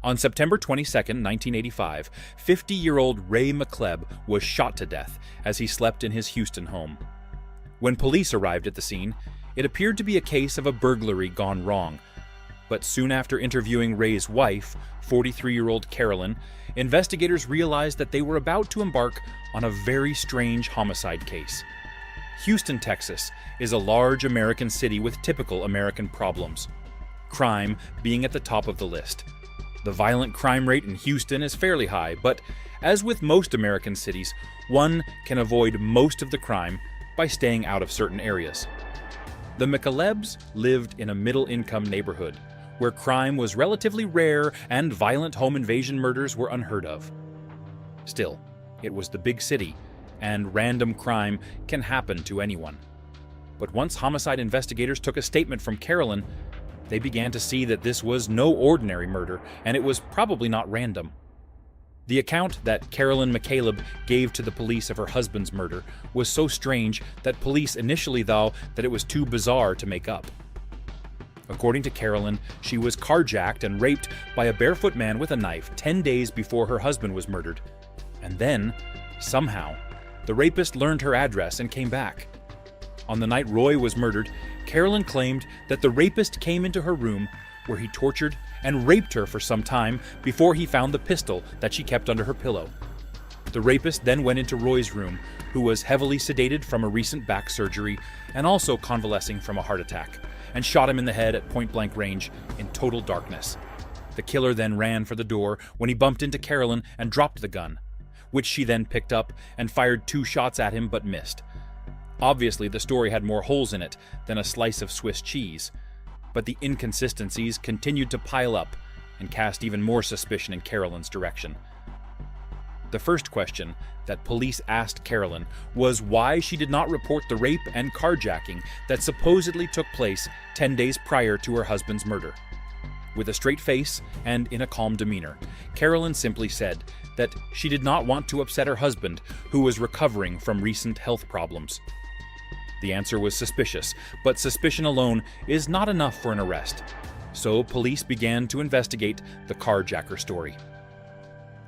On September 22, 1985, 50-year-old Roy McCaleb was shot to death as he slept in his Houston home. When police arrived at the scene, it appeared to be a case of a burglary gone wrong. But soon after interviewing Roy's wife, 43-year-old Carolyn, investigators realized that they were about to embark on a very strange homicide case. Houston, Texas, is a large American city with typical American problems, crime being at the top of the list. The violent crime rate in Houston is fairly high, but as with most American cities, one can avoid most of the crime by staying out of certain areas. The McCalebs lived in a middle-income neighborhood where crime was relatively rare and violent home invasion murders were unheard of. Still, it was the big city, and random crime can happen to anyone. But once homicide investigators took a statement from Carolyn, they began to see that this was no ordinary murder, and it was probably not random. The account that Carolyn McCaleb gave to the police of her husband's murder was so strange that police initially thought that it was too bizarre to make up. According to Carolyn, she was carjacked and raped by a barefoot man with a knife 10 days before her husband was murdered. And then, somehow, the rapist learned her address and came back. On the night Roy was murdered, Carolyn claimed that the rapist came into her room where he tortured and raped her for some time before he found the pistol that she kept under her pillow. The rapist then went into Roy's room, who was heavily sedated from a recent back surgery and also convalescing from a heart attack, and shot him in the head at point-blank range in total darkness. The killer then ran for the door when he bumped into Carolyn and dropped the gun, which she then picked up and fired 2 shots at him but missed. Obviously, the story had more holes in it than a slice of Swiss cheese, but the inconsistencies continued to pile up and cast even more suspicion in Carolyn's direction. The first question that police asked Carolyn was why she did not report the rape and carjacking that supposedly took place 10 days prior to her husband's murder. With a straight face and in a calm demeanor, Carolyn simply said that she did not want to upset her husband, who was recovering from recent health problems. The answer was suspicious, but suspicion alone is not enough for an arrest. So police began to investigate the carjacker story.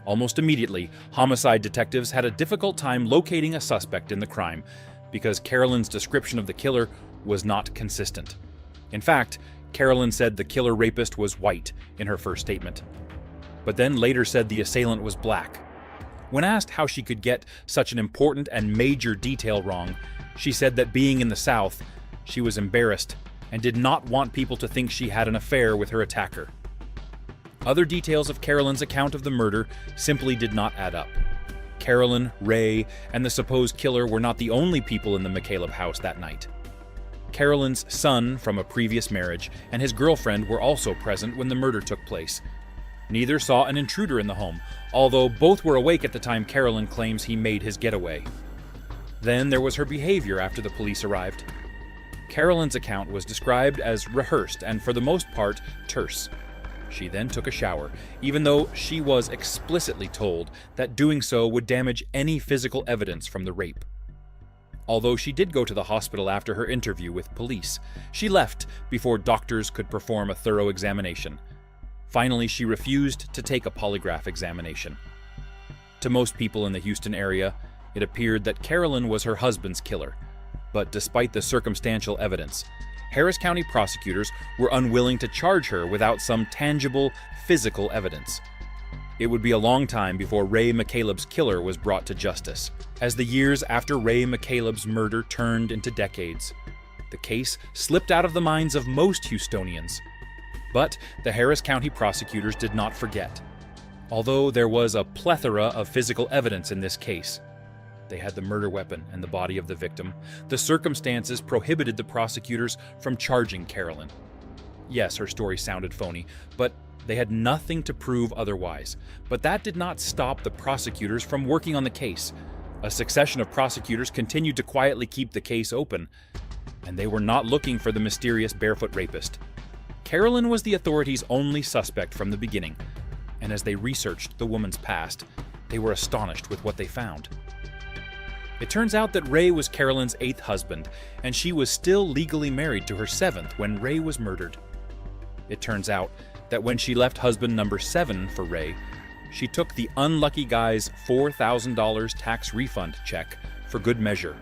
Almost immediately, homicide detectives had a difficult time locating a suspect in the crime because Carolyn's description of the killer was not consistent. In fact, Carolyn said the killer rapist was white in her first statement, but then later said the assailant was black. When asked how she could get such an important and major detail wrong, she said that being in the South, she was embarrassed and did not want people to think she had an affair with her attacker. Other details of Carolyn's account of the murder simply did not add up. Carolyn, Roy, and the supposed killer were not the only people in the McCaleb house that night. Carolyn's son from a previous marriage and his girlfriend were also present when the murder took place. Neither saw an intruder in the home, although both were awake at the time Carolyn claims he made his getaway. Then there was her behavior after the police arrived. Carolyn's account was described as rehearsed and for the most part terse. She then took a shower, even though she was explicitly told that doing so would damage any physical evidence from the rape. Although she did go to the hospital after her interview with police, she left before doctors could perform a thorough examination. Finally, she refused to take a polygraph examination. To most people in the Houston area, it appeared that Carolyn was her husband's killer, but despite the circumstantial evidence, Harris County prosecutors were unwilling to charge her without some tangible, physical evidence. It would be a long time before Roy McCaleb's killer was brought to justice, as the years after Roy McCaleb's murder turned into decades. The case slipped out of the minds of most Houstonians. But the Harris County prosecutors did not forget. Although there was a plethora of physical evidence in this case, they had the murder weapon and the body of the victim. The circumstances prohibited the prosecutors from charging Carolyn. Yes, her story sounded phony, but they had nothing to prove otherwise. But that did not stop the prosecutors from working on the case. A succession of prosecutors continued to quietly keep the case open, and they were not looking for the mysterious barefoot rapist. Carolyn was the authorities' only suspect from the beginning, and as they researched the woman's past, they were astonished with what they found. It turns out that Roy was Carolyn's 8th husband, and she was still legally married to her 7th when Roy was murdered. It turns out that when she left husband number 7 for Ray, she took the unlucky guy's $4,000 tax refund check for good measure.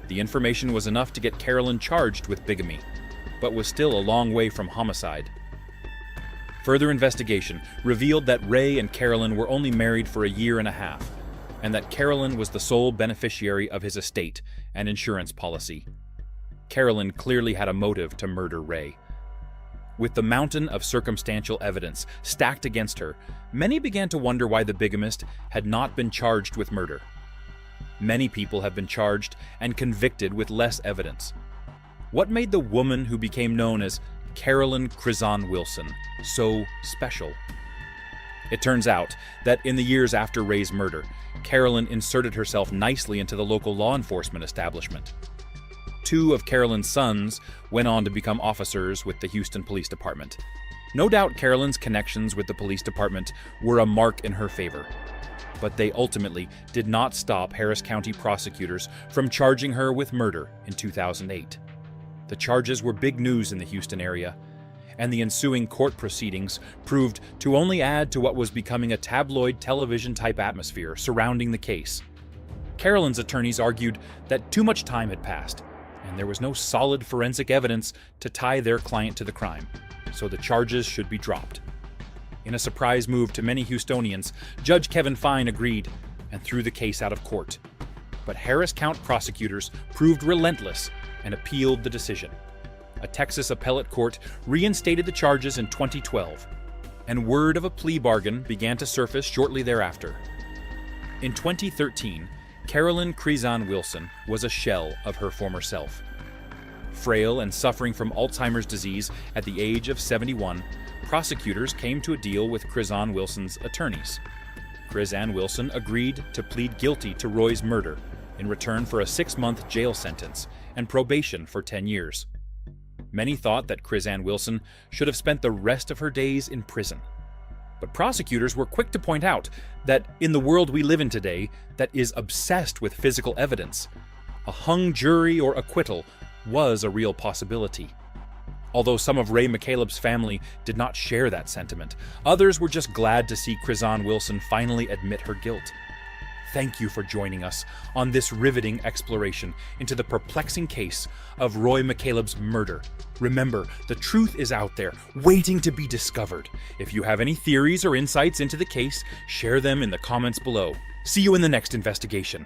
The information was enough to get Carolyn charged with bigamy, but was still a long way from homicide. Further investigation revealed that Ray and Carolyn were only married for a year and a half, and that Carolyn was the sole beneficiary of his estate and insurance policy. Carolyn clearly had a motive to murder Ray. With the mountain of circumstantial evidence stacked against her, many began to wonder why the bigamist had not been charged with murder. Many people have been charged and convicted with less evidence. What made the woman who became known as Carolyn Crizon Wilson so special? It turns out that in the years after Ray's murder, Carolyn inserted herself nicely into the local law enforcement establishment. 2 of Carolyn's sons went on to become officers with the Houston Police Department. No doubt Carolyn's connections with the police department were a mark in her favor, but they ultimately did not stop Harris County prosecutors from charging her with murder in 2008. The charges were big news in the Houston area, and the ensuing court proceedings proved to only add to what was becoming a tabloid television-type atmosphere surrounding the case. Carolyn's attorneys argued that too much time had passed, and there was no solid forensic evidence to tie their client to the crime, so the charges should be dropped. In a surprise move to many Houstonians, Judge Kevin Fine agreed and threw the case out of court. But Harris County prosecutors proved relentless and appealed the decision. A Texas appellate court reinstated the charges in 2012, and word of a plea bargain began to surface shortly thereafter. In 2013, Carolyn Crizon Wilson was a shell of her former self. Frail and suffering from Alzheimer's disease at the age of 71, prosecutors came to a deal with Crizon Wilson's attorneys. Crizon Wilson agreed to plead guilty to Roy's murder in return for a 6-month jail sentence and probation for 10 years. Many thought that Crizon Wilson should have spent the rest of her days in prison. But prosecutors were quick to point out that in the world we live in today that is obsessed with physical evidence, a hung jury or acquittal was a real possibility. Although some of Roy McCaleb's family did not share that sentiment, others were just glad to see Crizon Wilson finally admit her guilt. Thank you for joining us on this riveting exploration into the perplexing case of Roy McCaleb's murder. Remember, the truth is out there, waiting to be discovered. If you have any theories or insights into the case, share them in the comments below. See you in the next investigation.